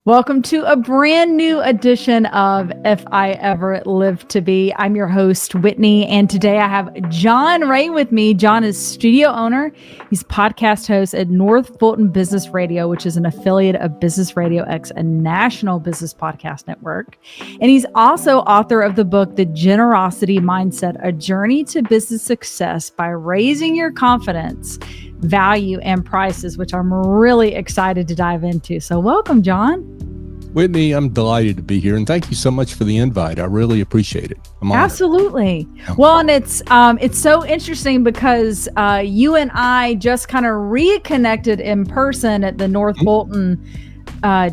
Welcome to a brand new edition of If I Ever Live to Be. I'm your host, Whitney, and today I have John Ray with me. John is studio owner. He's podcast host at North Fulton Business Radio, which is an affiliate of Business Radio X, a national business podcast network. And he's also author of the book, The Generosity Mindset, A Journey to Business Success by Raising Your Confidence, Value, and Prices, which I'm really excited to dive into. So welcome, John. Whitney, I'm delighted to be here, and thank you so much for the invite. I really appreciate it. I'm honored. Absolutely. Well, and it's so interesting because you and I just kind of reconnected in person at the North Fulton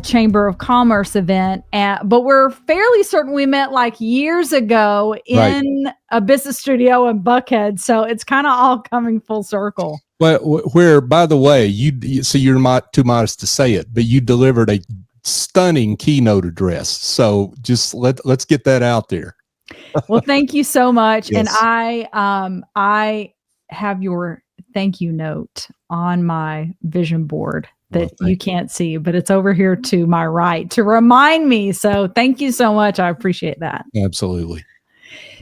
Chamber of Commerce event, but we're fairly certain we met like years ago in a business studio in Buckhead. So it's kind of all coming full circle. Well, where, by the way, you're not too modest to say it, but you delivered a stunning keynote address. So just let's get that out there. Well, thank you so much. Yes. And I have your thank you note on my vision board that you can't see, but it's over here to my right to remind me. So thank you so much. I appreciate that. Absolutely.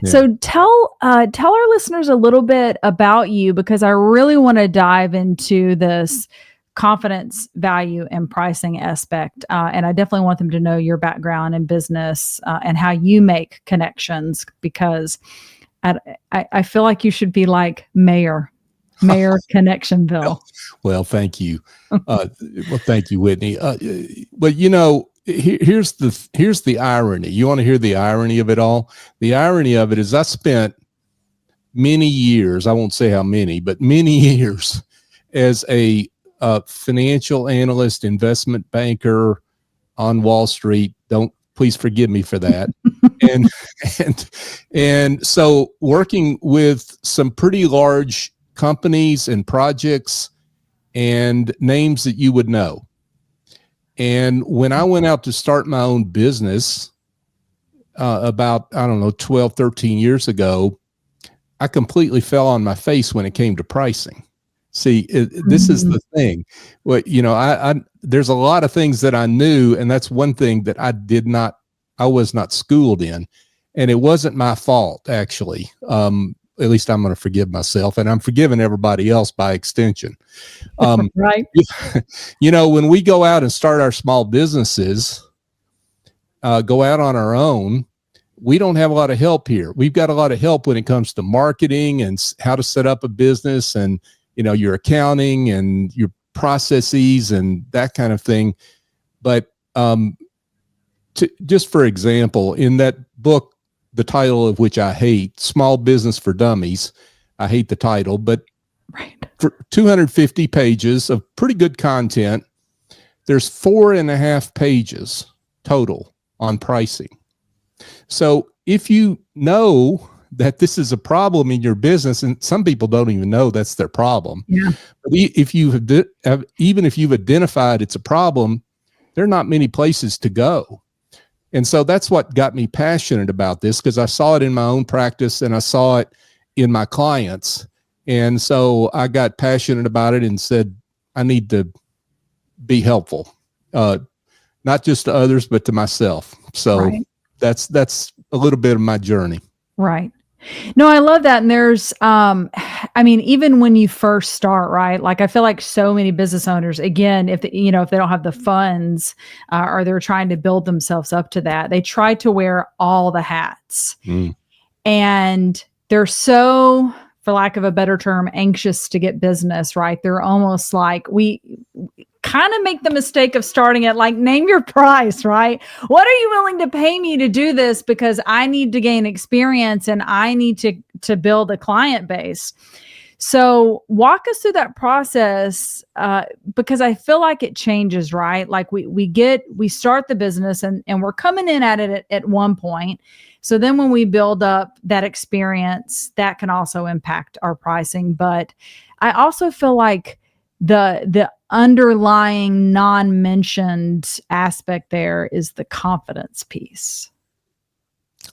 Yeah. So tell our listeners a little bit about you, because I really want to dive into this confidence, value, and pricing aspect. And I definitely want them to know your background in business and how you make connections, because I feel like you should be like Mayor Connectionville. Well, thank you. Thank you, Whitney. But here's the irony. You want to hear the irony of it all? The irony of it is I spent many years, I won't say how many, but many years as a financial analyst, investment banker on Wall Street. Please forgive me for that. and so working with some pretty large companies and projects and names that you would know. And when I went out to start my own business about, 12, 13 years ago, I completely fell on my face when it came to pricing. See, this is the thing. Well, there's a lot of things that I knew, and that's one thing that I was not schooled in, and it wasn't my fault, actually. At least I'm going to forgive myself, and I'm forgiving everybody else by extension. Right. When we go out and start our small businesses, go out on our own, we don't have a lot of help here. We've got a lot of help when it comes to marketing and how to set up a business and, your accounting and your processes and that kind of thing. But just for example, in that book, the title of which I hate, Small Business for Dummies, I hate the title, but for 250 pages of pretty good content, there's 4.5 pages total on pricing. So if you know that this is a problem in your business, and some people don't even know that's their problem. Yeah. But even if you've identified it's a problem, there are not many places to go. And so that's what got me passionate about this, because I saw it in my own practice and I saw it in my clients. And so I got passionate about it and said, I need to be helpful, not just to others, but to myself. So that's a little bit of my journey. Right. No, I love that. And there's, even when you first start, right? Like, I feel like so many business owners, again, if they don't have the funds or they're trying to build themselves up to that, they try to wear all the hats. And they're so, for lack of a better term, anxious to get business, right? They're almost like, we kind of make the mistake of starting at like, name your price, right? What are you willing to pay me to do this? Because I need to gain experience and I need to build a client base. So walk us through that process, because I feel like it changes, right? Like we start the business and we're coming in at it at one point. So then when we build up that experience, that can also impact our pricing. But I also feel like the underlying non-mentioned aspect there is the confidence piece.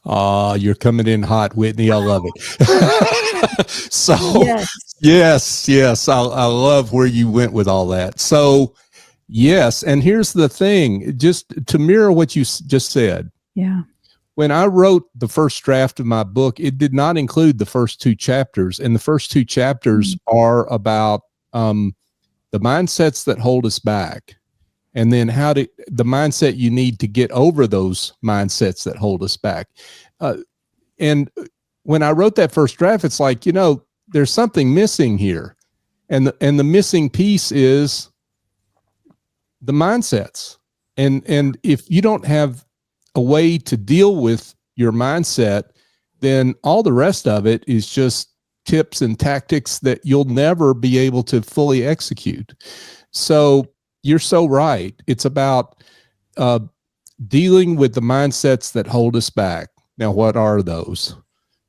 You're coming in hot, Whitney. I love it. So yes. I love where you went with all that. So Yes. And here's the thing, just to mirror what you just said. Yeah. When I wrote the first draft of my book, it did not include the first two chapters. And the first two chapters are about the mindsets that hold us back. And then the mindset you need to get over those mindsets that hold us back. And when I wrote that first draft, it's like, there's something missing here. And the missing piece is the mindsets. And if you don't have a way to deal with your mindset, then all the rest of it is just tips and tactics that you'll never be able to fully execute. So you're so right. It's about dealing with the mindsets that hold us back. Now, what are those?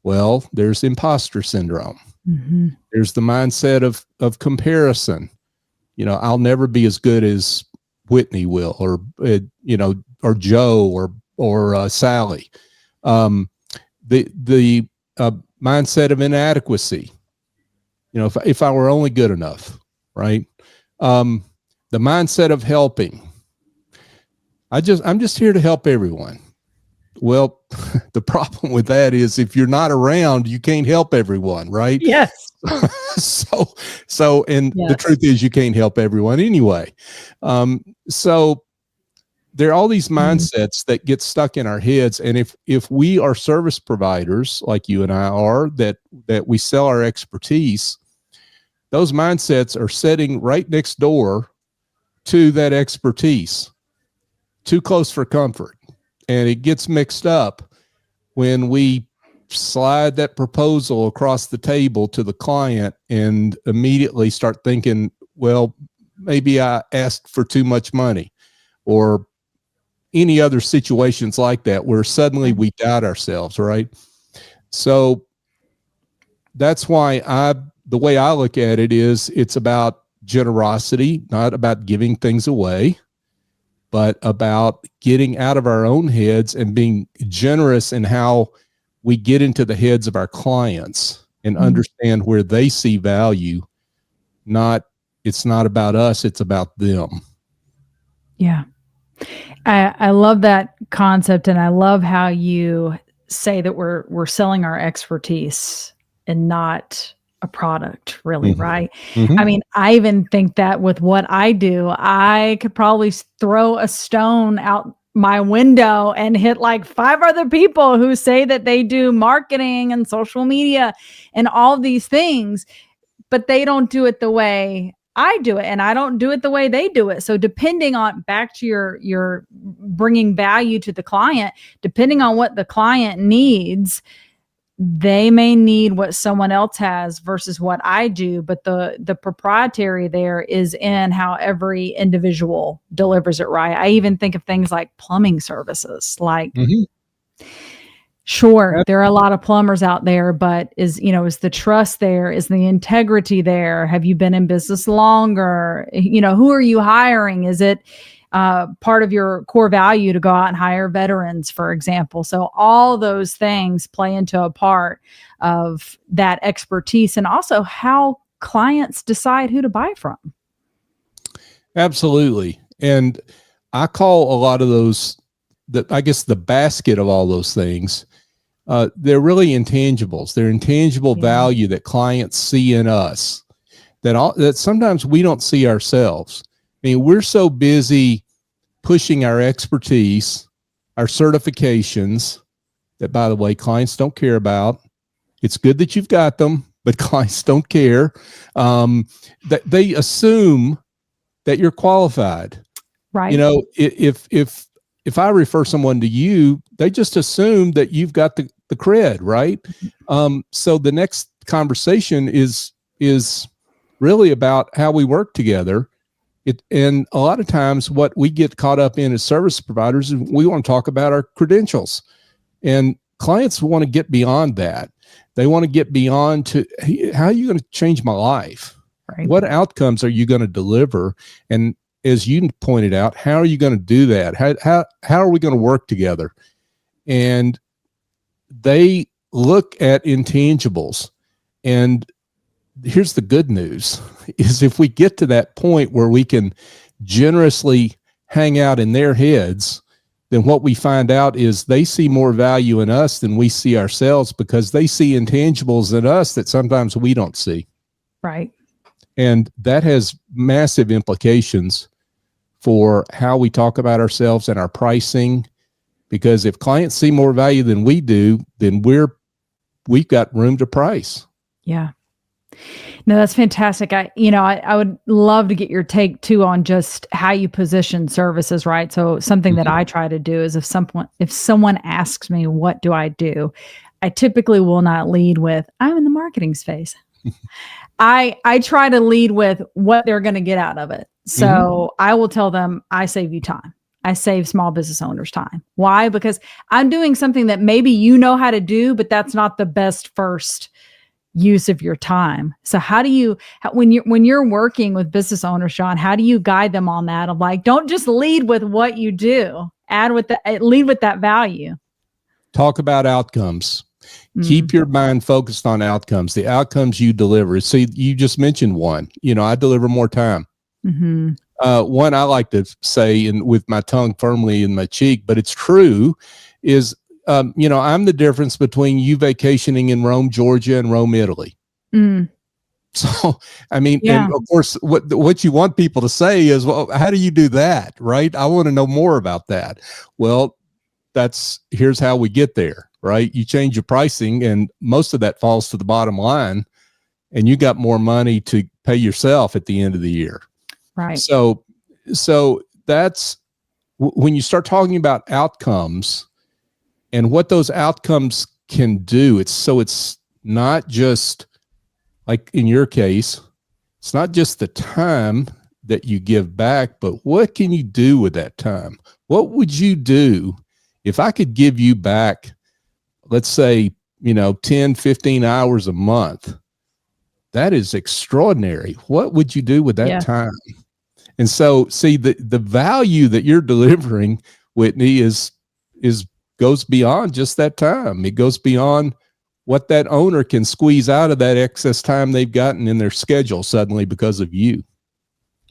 Well, there's imposter syndrome. Mm-hmm. There's the mindset of comparison. I'll never be as good as Whitney will, or or Joe or Sally. The mindset of inadequacy. If I were only good enough, right? The mindset of helping. I'm just here to help everyone. Well, the problem with that is if you're not around, you can't help everyone, right? Yes. And yes. The truth is you can't help everyone anyway. So there are all these mindsets that get stuck in our heads. And if we are service providers like you and I are, that we sell our expertise, those mindsets are sitting right next door to that expertise, too close for comfort. And it gets mixed up when we slide that proposal across the table to the client and immediately start thinking, well, maybe I asked for too much money, or any other situations like that where suddenly we doubt ourselves, right? So that's why the way I look at it is it's about generosity, not about giving things away, but about getting out of our own heads and being generous in how we get into the heads of our clients and understand where they see value. It's not about us, it's about them. Yeah. I love that concept, and I love how you say that we're selling our expertise and not a product, really, right? Mm-hmm. I mean, I even think that with what I do, I could probably throw a stone out my window and hit like 5 other people who say that they do marketing and social media and all these things, but they don't do it the way I do it, and I don't do it the way they do it. So depending on, back to your bringing value to the client, depending on what the client needs, they may need what someone else has versus what I do. But the proprietary there is in how every individual delivers it, right? I even think of things like plumbing services, like sure, there are a lot of plumbers out there, but is the trust there? Is the integrity there? Have you been in business longer? Who are you hiring? Is it part of your core value to go out and hire veterans, for example? So all those things play into a part of that expertise, and also how clients decide who to buy from. Absolutely. And I call a lot of those, I guess, the basket of all those things. They're really intangibles. They're intangible value that clients see in us that sometimes we don't see ourselves. I mean, we're so busy pushing our expertise, our certifications, that, by the way, clients don't care about. It's good that you've got them, but clients don't care. That they assume that you're qualified. Right. If I refer someone to you, they just assume that you've got the cred, right? So the next conversation is really about how we work together. And a lot of times what we get caught up in as service providers is we want to talk about our credentials. And clients want to get beyond that. They want to get beyond to, how are you going to change my life? Right. What outcomes are you going to deliver? And as you pointed out, how are you going to do that? How are we going to work together? And they look at intangibles. And here's the good news is if we get to that point where we can generously hang out in their heads, then what we find out is they see more value in us than we see ourselves, because they see intangibles in us that sometimes we don't see. Right. And that has massive implications for how we talk about ourselves and our pricing, because if clients see more value than we do, then we've got room to price. Yeah. No, that's fantastic. I would love to get your take too on just how you position services, right? So something that I try to do is if someone asks me, what do? I typically will not lead with, I'm in the marketing space. I try to lead with what they're going to get out of it. So I will tell them, I save you time. I save small business owners time. Why? Because I'm doing something that maybe you know how to do, but that's not the best first use of your time. So when you're working with business owners, John, how do you guide them on that? Of like, don't just lead with what you do, lead with that value. Talk about outcomes. Keep your mind focused on outcomes, the outcomes you deliver. See, you just mentioned one, I deliver more time. One I like to say, and with my tongue firmly in my cheek, but it's true, is, I'm the difference between you vacationing in Rome, Georgia and Rome, Italy. So, and of course, what you want people to say is, well, how do you do that? Right. I want to know more about that. Well, here's how we get there, right? You change your pricing and most of that falls to the bottom line, and you got more money to pay yourself at the end of the year. Right. So that's when you start talking about outcomes and what those outcomes can do. It's not just like in your case, it's not just the time that you give back, but what can you do with that time? What would you do if I could give you back, let's say, 10, 15 hours a month? That is extraordinary. What would you do with that time? And so, see, the value that you're delivering, Whitney, goes beyond just that time. It goes beyond what that owner can squeeze out of that excess time they've gotten in their schedule suddenly because of you.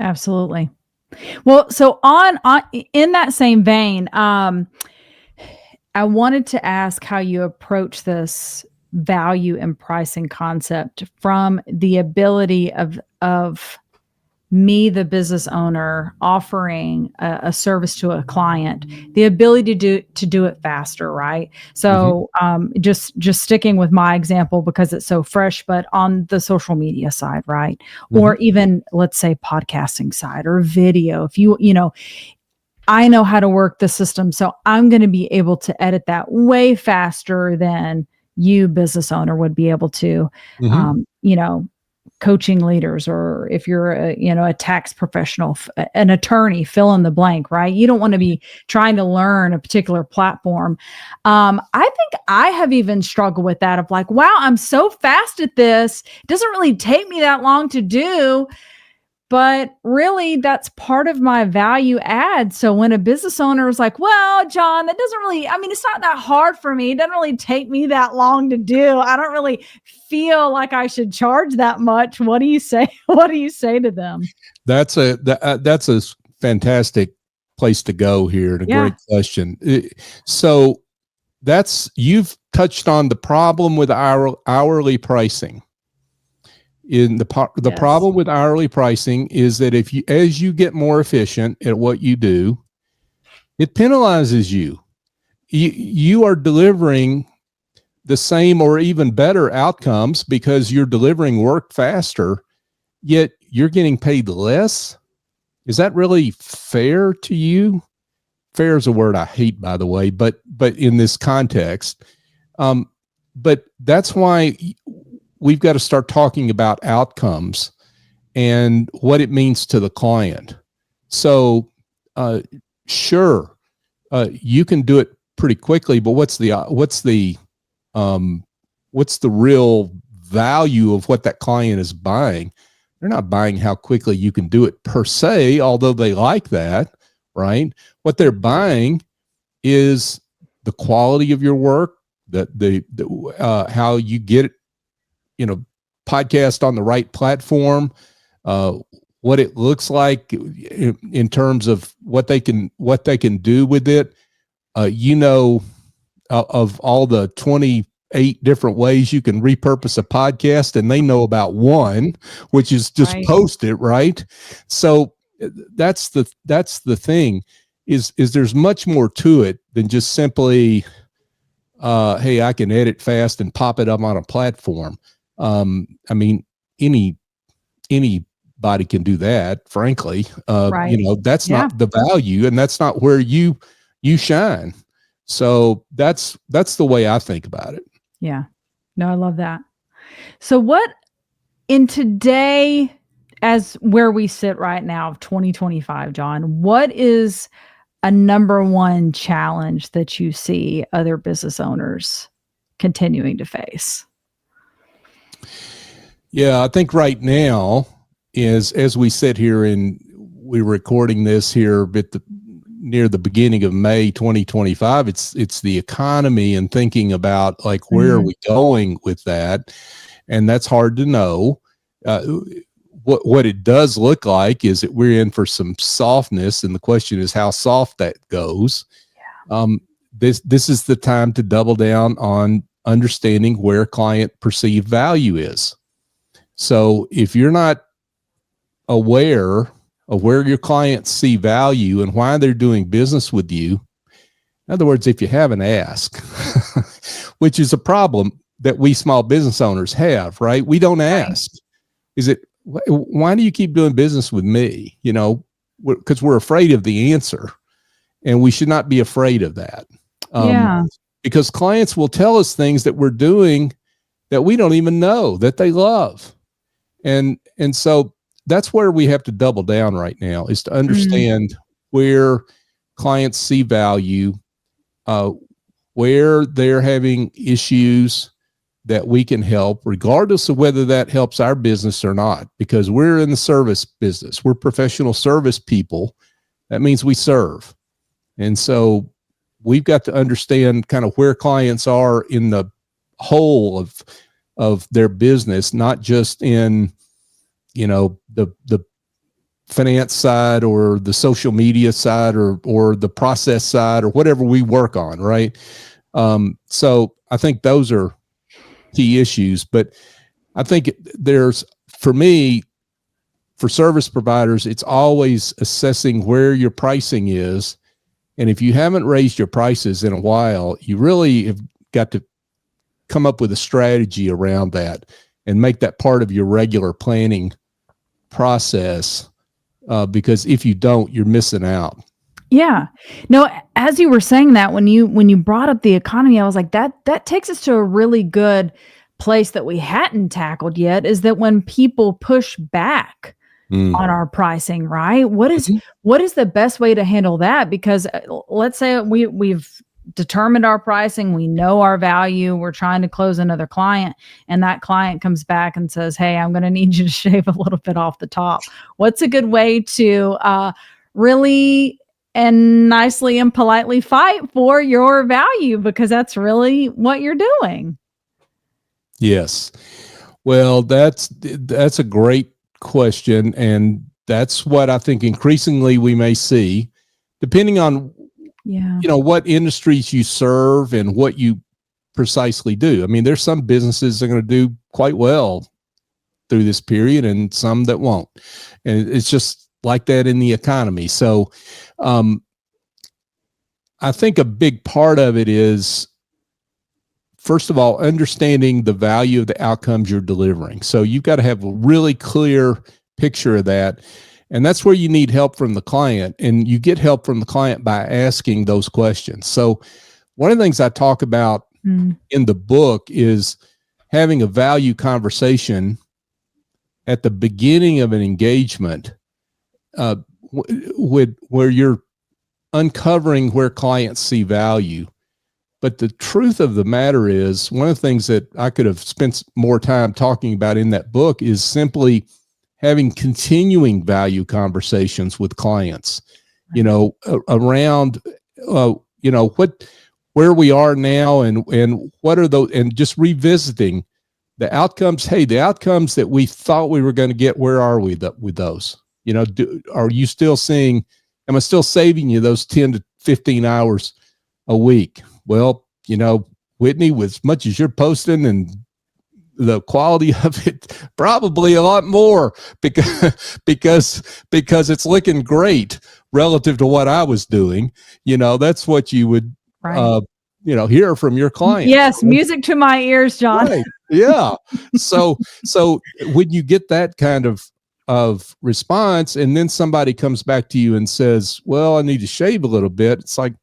Absolutely. Well, so on in that same vein, I wanted to ask how you approach this value and pricing concept from the ability of me, the business owner, offering a service to a client, the ability to do it faster, right? So just sticking with my example because it's so fresh, but on the social media side, right? Or even let's say podcasting side or video, if I know how to work the system, so I'm going to be able to edit that way faster than you, business owner, would be able to, coaching leaders, or if you're a tax professional, an attorney, fill in the blank, right? You don't want to be trying to learn a particular platform. I think I have even struggled with that of like, wow, I'm so fast at this. It doesn't really take me that long to do. But really, that's part of my value add. So when a business owner is like, well, John, that doesn't really, it's not that hard for me. It doesn't really take me that long to do. I don't really feel like I should charge that much. What do you say? What do you say to them? That's a fantastic place to go here, and a great question. So you've touched on the problem with hourly pricing. The problem with hourly pricing is that as you get more efficient at what you do, it penalizes you. You are delivering the same or even better outcomes because you're delivering work faster, yet you're getting paid less. Is that really fair to you? Fair is a word I hate, by the way, but in this context, but that's why we've got to start talking about outcomes and what it means to the client. So, sure, you can do it pretty quickly, but what's the real value of what that client is buying? They're not buying how quickly you can do it per se, although they like that, right? What they're buying is the quality of your work, how you get it, podcast on the right platform, what it looks like in terms of what they can do with it. Of all the 28 different ways you can repurpose a podcast, and they know about one, which is just Right. post it, right? So that's the thing is there's much more to it than just simply, hey, I can edit fast and pop it up on a platform. I mean, anybody can do that, frankly. Right. That's Yeah. not the value, and that's not where you shine. So that's the way I think about it. Yeah. No, I love that. So what in today, as where we sit right now of 2025, John, what is a number one challenge that you see other business owners continuing to face? Yeah, I think right now is, as we sit here and we're recording this here near the beginning of May 2025, it's the economy and thinking about like, where are we going with that? And that's hard to know. What it does look like is that we're in for some softness, and the question is how soft that goes. Yeah. This is the time to double down on understanding where client perceived value is. So if you're not aware of where your clients see value and why they're doing business with you, in other words, if you haven't asked, which is a problem that we small business owners have, right? We don't ask. Is it, why do you keep doing business with me? Because we're afraid of the answer, and we should not be afraid of that. Because clients will tell us things that we're doing that we don't even know that they love. And so that's where we have to double down right now, is to understand where clients see value, where they're having issues that we can help, regardless of whether that helps our business or not, because we're in the service business. We're professional service people. That means we serve. And so we've got to understand kind of where clients are in the whole of their business, not just in, the finance side or the social media side or the process side or whatever we work on. Right. So I think those are key issues, but I think for me, for service providers, it's always assessing where your pricing is. And if you haven't raised your prices in a while, you really have got to come up with a strategy around that and make that part of your regular planning process. Because if you don't, you're missing out. Yeah. No, as you were saying that, when you brought up the economy, I was like, that takes us to a really good place that we hadn't tackled yet, is that when people push back on our pricing, right? What is the best way to handle that? Because let's say we've determined our pricing, we know our value, we're trying to close another client, and that client comes back and says, hey, I'm going to need you to shave a little bit off the top. What's a good way to really and nicely and politely fight for your value, because that's really what you're doing? Yes. Well, that's a great question. And that's what I think increasingly we may see, depending on, what industries you serve and what you precisely do. I mean, there's some businesses that are going to do quite well through this period and some that won't. And it's just like that in the economy. So I think a big part of it is, first of all, understanding the value of the outcomes you're delivering. So you've got to have a really clear picture of that. And that's where you need help from the client. And you get help from the client by asking those questions. So one of the things I talk about in the book is having a value conversation at the beginning of an engagement, where you're uncovering where clients see value. But the truth of the matter is, one of the things that I could have spent more time talking about in that book is simply having continuing value conversations with clients, around, where we are now and what are those, and just revisiting the outcomes. Hey, the outcomes that we thought we were going to get, where are we with those? Are you still seeing, am I still saving you those 10 to 15 hours a week? Well, Whitney, with as much as you're posting and the quality of it, probably a lot more because it's looking great relative to what I was doing. That's what you would, Right. hear from your client. Yes. Music to my ears, John. Right. Yeah. So when you get that kind of response, and then somebody comes back to you and says, well, I need to shave a little bit. It's like,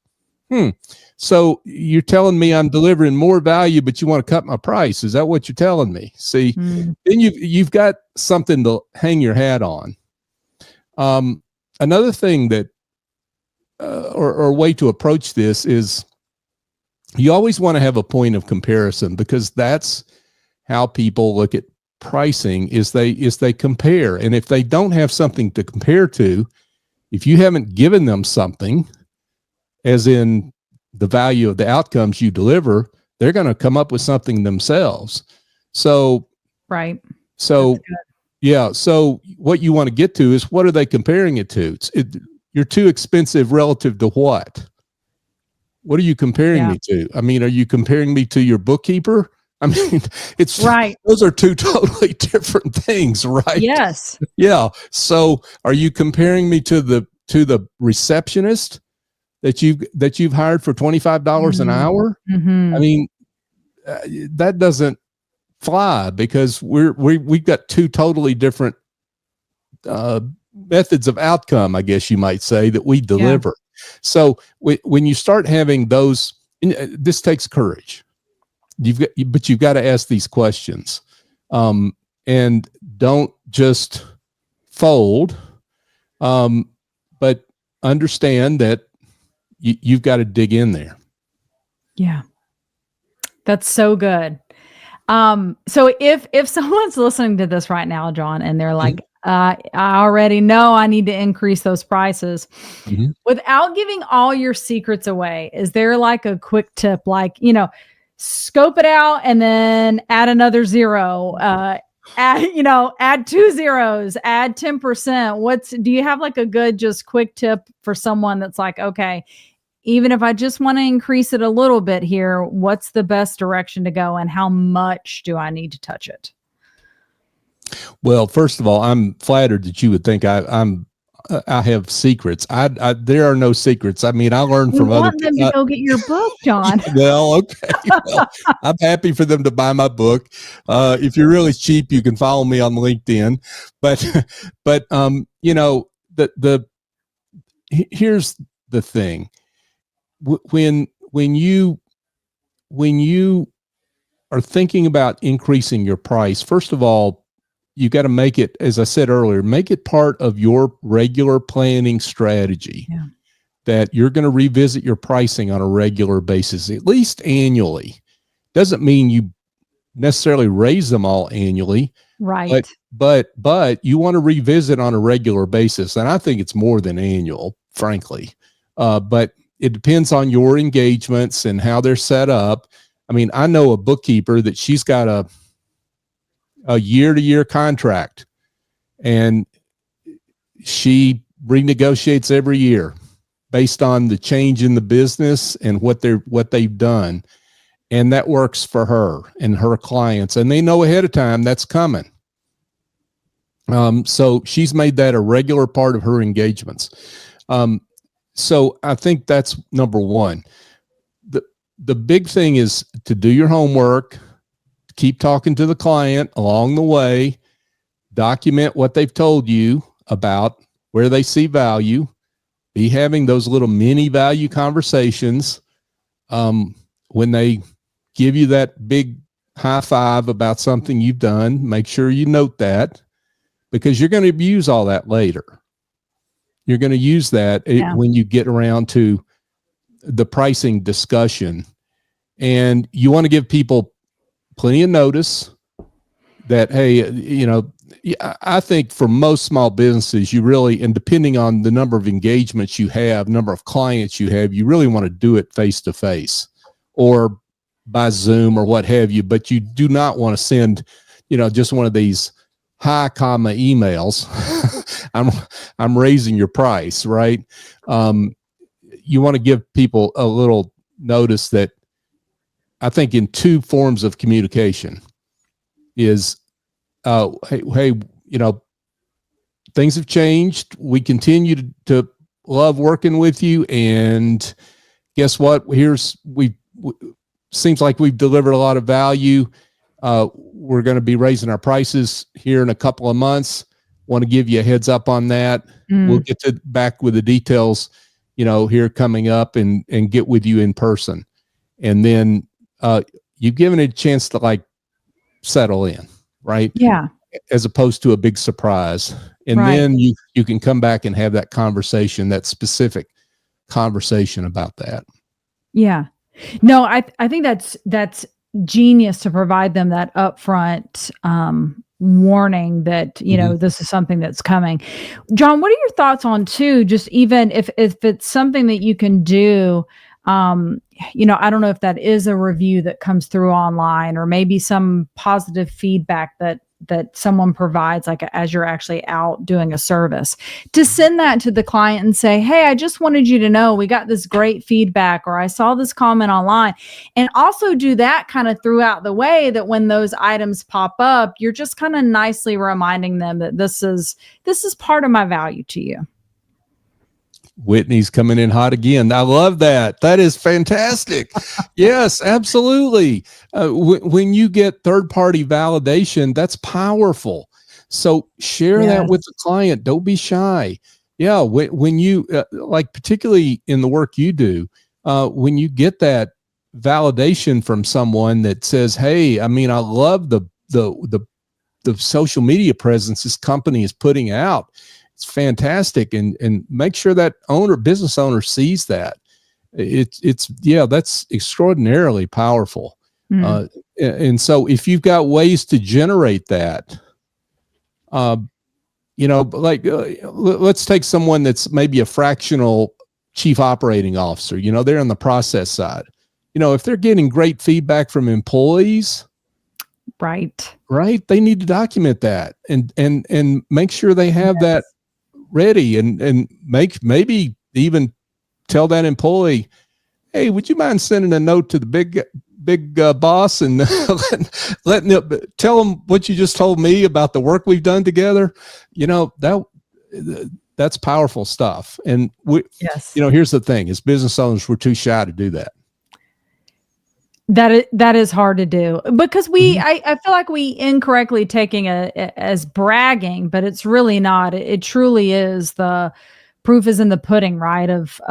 so you're telling me I'm delivering more value, but you want to cut my price. Is that what you're telling me? See, then you've got something to hang your hat on. Another thing that, or way to approach this is, you always want to have a point of comparison, because that's how people look at pricing, is they compare. And if they don't have something to compare to, if you haven't given them something, as in the value of the outcomes you deliver, they're going to come up with something themselves. So, right. So, yeah. So what you want to get to is, what are they comparing it to? You're too expensive relative to what? What are you comparing me to? I mean, are you comparing me to your bookkeeper? I mean, it's right. Those are two totally different things, right? Yes. Yeah. So are you comparing me to the receptionist that you've hired for $25 an hour? I mean, that doesn't fly, because we've got two totally different methods of outcome, I guess you might say, that we deliver. Yeah. So when you start having those, this takes courage. But you've got to ask these questions, and don't just fold, but understand that you've got to dig in there. Yeah, that's so good. So if someone's listening to this right now, John, and they're like, I already know I need to increase those prices, without giving all your secrets away, is there like a quick tip, like, scope it out and then add another zero, add 2 zeros, add 10%. Do you have like a good, just quick tip for someone that's like, okay, even if I just want to increase it a little bit here, what's the best direction to go, and how much do I need to touch it? Well, first of all, I'm flattered that you would think I have secrets. There are no secrets. I mean, I learned from other people. Want them to go get your book, John. Well, okay. Well, I'm happy for them to buy my book. If you're really cheap, you can follow me on LinkedIn. But here's the thing. When you are thinking about increasing your price, first of all, you got to make it, as I said earlier, make it part of your regular planning strategy, that you're going to revisit your pricing on a regular basis, at least annually. Doesn't mean you necessarily raise them all annually, right? But you want to revisit on a regular basis. And I think it's more than annual, frankly. But it depends on your engagements and how they're set up. I mean, I know a bookkeeper that she's got a year-to-year contract, and she renegotiates every year based on the change in the business and what they've done. And that works for her and her clients, and they know ahead of time that's coming. So she's made that a regular part of her engagements. So I think that's number one. The big thing is to do your homework, keep talking to the client along the way, document what they've told you about where they see value, be having those little mini value conversations. When they give you that big high five about something you've done, make sure you note that, because you're going to use all that later. You're going to use that when you get around to the pricing discussion, and you want to give people plenty of notice that, hey, I think for most small businesses, you really, and depending on the number of engagements you have, number of clients you have, you really want to do it face to face or by Zoom or what have you, but you do not want to send, just one of these high comma emails I'm raising your price, right? You want to give people a little notice that I think in two forms of communication is, hey, things have changed. We continue to love working with you. And guess what? Seems like we've delivered a lot of value. We're going to be raising our prices here in a couple of months. Want to give you a heads up on that. We'll get back with the details, here coming up and get with you in person. And then you've given it a chance to settle in, right? Yeah. As opposed to a big surprise. And then you can come back and have that conversation, that specific conversation about that. Yeah. No, I think that's genius to provide them that upfront warning that, this is something that's coming. John, what are your thoughts on too, just even if it's something that you can do, I don't know if that is a review that comes through online or maybe some positive feedback that someone provides, as you're actually out doing a service, to send that to the client and say, hey, I just wanted you to know we got this great feedback, or I saw this comment online, and also do that kind of throughout the way that when those items pop up, you're just kind of nicely reminding them that this is part of my value to you. Whitney's coming in hot again. I love that. That is fantastic. Yes, absolutely. When you get third-party validation, that's powerful. So share that with the client. Don't be shy. Yeah, when you particularly in the work you do, when you get that validation from someone that says, "Hey, I love the social media presence this company is putting out. It's fantastic," and make sure that business owner sees that. That's extraordinarily powerful. And so if you've got ways to generate that, let's take someone that's maybe a fractional chief operating officer, they're on the process side. If they're getting great feedback from employees, right, they need to document that and make sure they have that ready and maybe even tell that employee, hey, would you mind sending a note to the big boss and tell them what you just told me about the work we've done together? That's powerful stuff. And here's the thing: as business owners, we're too shy to do that. That is hard to do because I feel like we incorrectly taking as bragging, but it's really not. It truly is. The proof is in the pudding, right? Of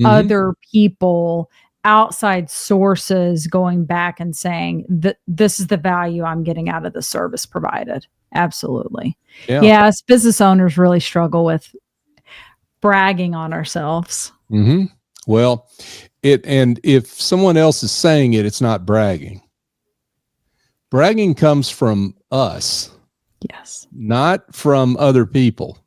other people, outside sources going back and saying that this is the value I'm getting out of the service provided. Absolutely. Yeah. Us business owners really struggle with bragging on ourselves. Well, and if someone else is saying it, it's not bragging. Bragging comes from us. Yes. Not from other people.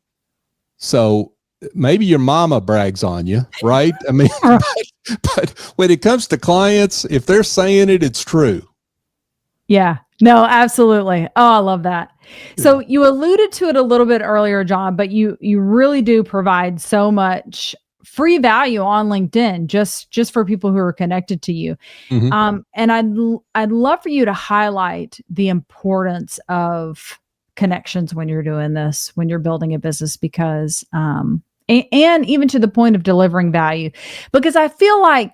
So maybe your mama brags on you, right? But when it comes to clients, if they're saying it, it's true. Yeah. No, absolutely. Oh, I love that. So you alluded to it a little bit earlier, John, but you really do provide so much free value on LinkedIn just for people who are connected to you. And I'd love for you to highlight the importance of connections when you're doing this, when you're building a business, because and even to the point of delivering value, because I feel like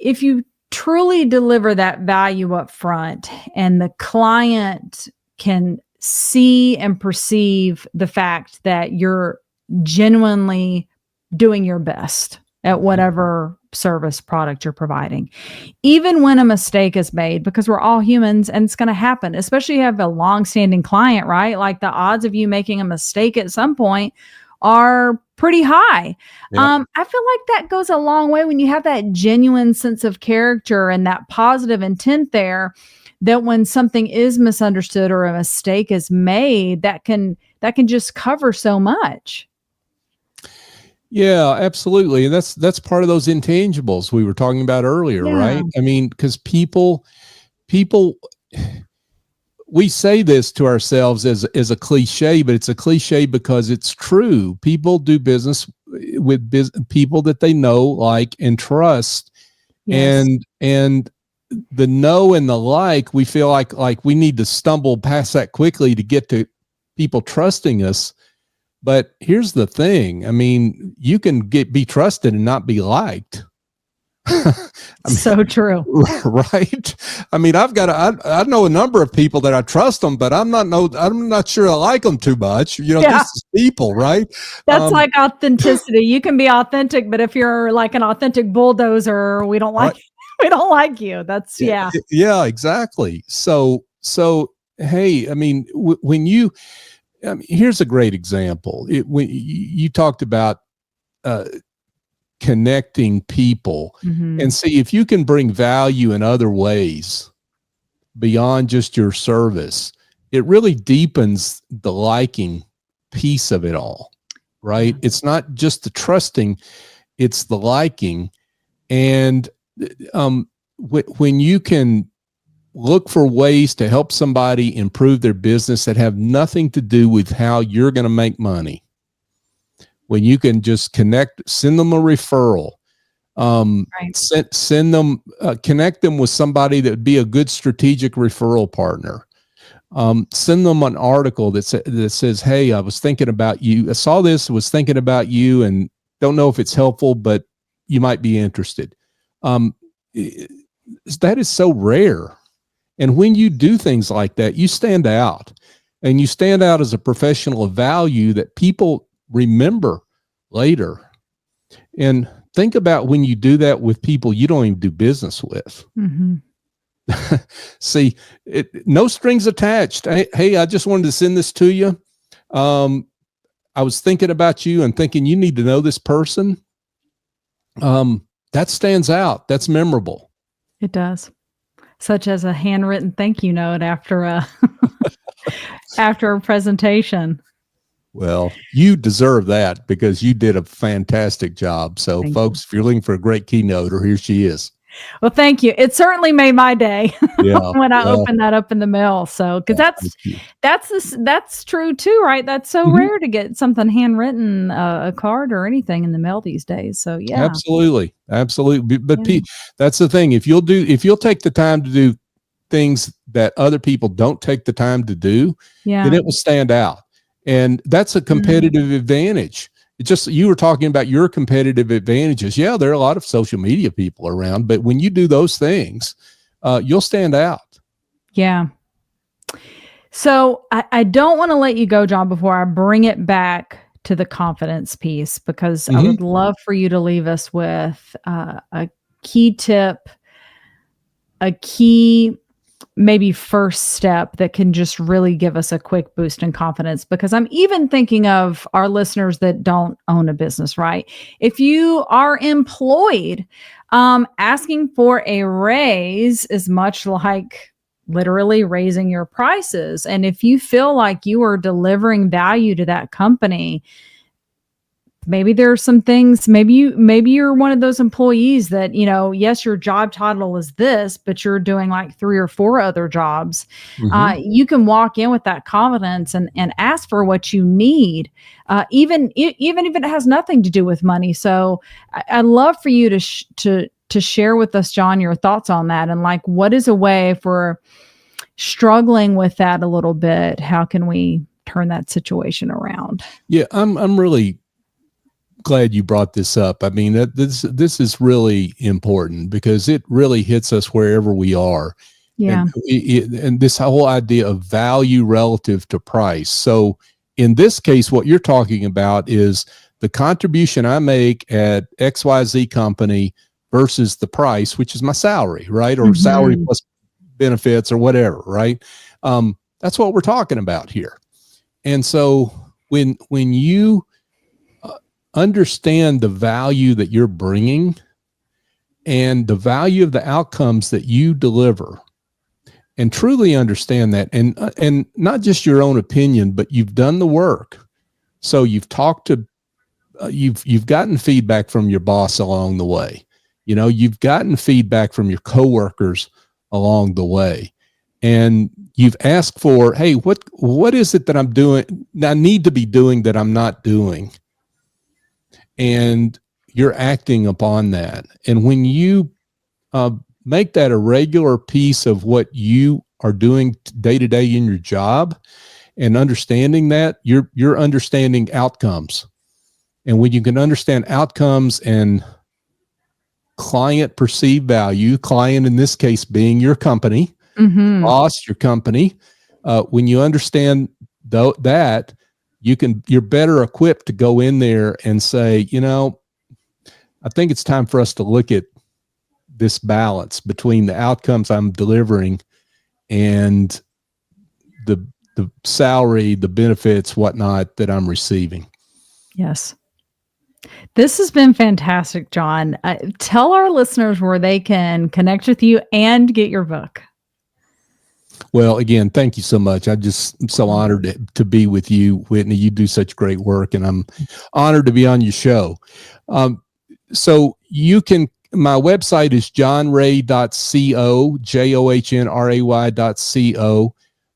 if you truly deliver that value up front and the client can see and perceive the fact that you're genuinely doing your best at whatever service product you're providing, even when a mistake is made, because we're all humans and it's going to happen, especially if you have a long-standing client, right? Like the odds of you making a mistake at some point are pretty high. I feel like that goes a long way when you have that genuine sense of character and that positive intent there, that when something is misunderstood or a mistake is made, that can just cover so much. Yeah, absolutely. And that's part of those intangibles we were talking about earlier, right? Because people we say this to ourselves as a cliche, but it's a cliche because it's true. People do business with people that they know, like, and trust. Yes. And the know and the like, we feel like we need to stumble past that quickly to get to people trusting us. But here's the thing. I mean, you can be trusted and not be liked. I mean, so true. Right. I mean, I know a number of people that I trust them, but I'm not sure I like them too much. You know, Yeah. This is people, right? That's like authenticity. You can be authentic, but if you're like an authentic bulldozer, we don't like, we don't like you. That's yeah. Yeah, exactly. So, hey, I mean, when you, here's a great example. When you talked about, connecting people, and see if you can bring value in other ways beyond just your service, it really deepens the liking piece of it all, right? Yeah. It's not just the trusting, it's the liking. And when you can look for ways to help somebody improve their business that have nothing to do with how you're going to make money, when you can just send them a referral, send them, connect them with somebody that would be a good strategic referral partner. Send them an article that says, hey, I was thinking about you. I saw this, was thinking about you, and don't know if it's helpful, but you might be interested. That is so rare. And when you do things like that, you stand out, and you stand out as a professional of value that people remember later. And think about when you do that with people you don't even do business with. See, no strings attached. Hey, I just wanted to send this to you. I was thinking about you and thinking you need to know this person. That stands out. That's memorable. It does. Such as a handwritten thank you note after a after a presentation. Well, you deserve that because you did a fantastic job. So, folks, if you're looking for a great keynoter, here she is. Well, thank you. It certainly made my day when I opened that up in the mail. So, because that's true too, right? That's so rare to get something handwritten, a card or anything in the mail these days. So, yeah, absolutely. But that's the thing. If you'll take the time to do things that other people don't take the time to do, then it will stand out. And that's a competitive advantage. You were talking about your competitive advantages. Yeah, there are a lot of social media people around, but when you do those things, you'll stand out. Yeah. So I don't want to let you go, John, before I bring it back to the confidence piece, because I would love for you to leave us with a key tip, a key maybe first step that can just really give us a quick boost in confidence. Because I'm even thinking of our listeners that don't own a business, right? If you are employed, asking for a raise is much like literally raising your prices. And if you feel like you are delivering value to that company, maybe there are some things, maybe you're one of those employees that, yes, your job title is this, but you're doing like 3 or 4 other jobs. You can walk in with that confidence and ask for what you need, even if it has nothing to do with money. So I'd love for you to share with us, John, your thoughts on that. And like, what is a way if we're struggling with that a little bit? How can we turn that situation around? Yeah, I'm really glad you brought this up. I mean, this is really important because it really hits us wherever we are. Yeah. And this whole idea of value relative to price. So in this case, what you're talking about is the contribution I make at XYZ company versus the price, which is my salary, right? Or salary plus benefits or whatever, right? That's what we're talking about here. And so when you understand the value that you're bringing and the value of the outcomes that you deliver, and truly understand that, and not just your own opinion, but you've done the work. So you've talked to, you've gotten feedback from your boss along the way. You've gotten feedback from your coworkers along the way. and you've asked for, hey, what is it that I'm doing, I need to be doing that I'm not doing? And you're acting upon that. And when you make that a regular piece of what you are doing day to day in your job, and understanding that, you're understanding outcomes. And when you can understand outcomes and client perceived value, client in this case being your company, boss, your company, when you understand that, you're better equipped to go in there and say, I think it's time for us to look at this balance between the outcomes I'm delivering and the salary, the benefits, whatnot that I'm receiving. Yes. This has been fantastic, John. Tell our listeners where they can connect with you and get your book. Well, again, thank you so much. I'm just so honored to be with you, Whitney. You do such great work, and I'm honored to be on your show. So my website is johnray.co, johnray.co.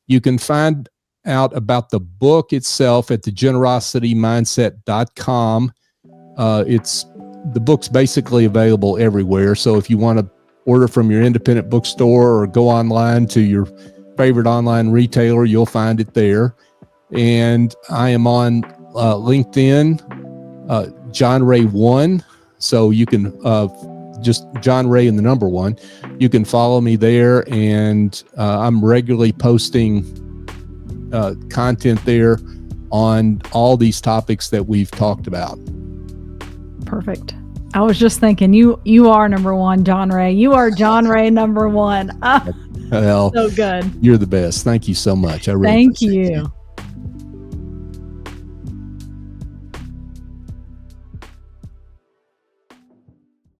You can find out about the book itself at thegenerositymindset.com. The book's basically available everywhere. So if you want to order from your independent bookstore or go online to your favorite online retailer, you'll find it there. And I am on LinkedIn, John Ray 1. So you can just John Ray and the number 1. You can follow me there, and I'm regularly posting content there on all these topics that we've talked about. Perfect. I was just thinking, you are number 1, John Ray. You are John Ray number 1. Well, so good. You're the best. Thank you so much. I really Thank appreciate you.